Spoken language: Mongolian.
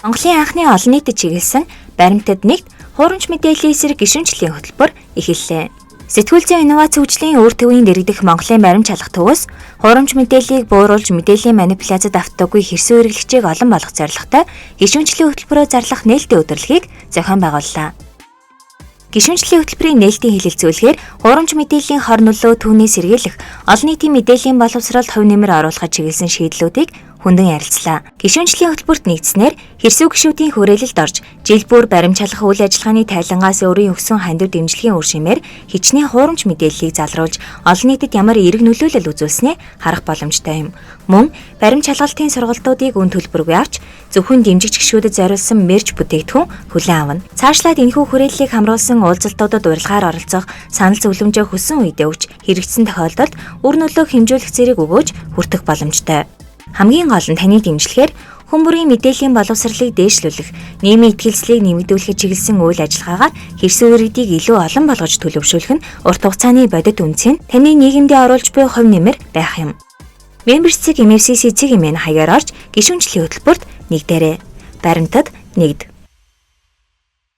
Монголын анхны олон нийтэд чиглэсэн баримтад нэгт хуурамч мэдээллийн эсрэг гишүүнчлэлийн хөтөлбөр эхэллээ. Сэтгүүл зүйн инновац хөгжлийн үр төвийн дэргэдэх Монголын баримт шалгах төвөөс хуурамч мэдээллийг бууруулж мэдээллийн манипуляцид автаагүй хэрсэн хэрэглэгчийг олон болгох зорилготой гишүүнчлэлийн хөтөлбөрөөр зарлах нээлттэй удирдлагыг зохион байгууллаа. Гишүүнчлэлийн хөтөлбөрийн нээлтийн хэлэлцүүлэхээр хуурамч мэдээллийн хор нөлөө түүний сэргийлэх, олон нийтийн мэдээллийн боловсролд хувь нэмэр оруулахад чиглэсэн шийдлүүдийг хүндэн ярилцлаа. Гишүүнчлэлийн хөтөлбөрт нэгдснээр хэрсүү гишүүдийн хүрээлэлд орж жил бүр баримт шалгах үйл ажиллагааны тайлангаас өөрийн өгсөн хандив дэмжлэгийн үр шимээр хичнээн хуурамч мэдээллийг залруулж олон нийтэд ямар эерэг нөлөөлөл үзүүлснээ харах боломжтой юм. Мөн баримт шалгалтын сургалтуудыг үн төлбөргүй авч зөвхөн дэмжигч гишүүдэд зориулсан мерч бүтээгдэхүүн хүлээн авна. Цаашлаад энэхүү хүрээллийг хамруулсан уулзалтуудад урилгаар оролцох, санал зөвлөмжөө хүссэн үедээ өгч хэрэгжсэн тохиолдолд үр нөлөө хэмжүүлэх зэрэг өгөөж хүртэх боломжтой. Хамгийн гол нь таны дэмжлэгээр хүн бүрийн мэдээллийн боловсролыг дээшлүүлэх, нийгмийн итгэлцлийг нэмэгдүүлэхэд чиглэсэн үйл ажиллагаагаар хэрсэн иргэдийг илүү олон болгож төлөвшүүлэх нь урт хугацааны бодит үнцийг таны нийгэмдээ оруулж буй хувь нэмэр байх юм. Membership MFCC цэг хэмээн хаягаар орж гишүүнчлэлийн хөтөлбөрт нэгдээрэй. Баримтад нэгд.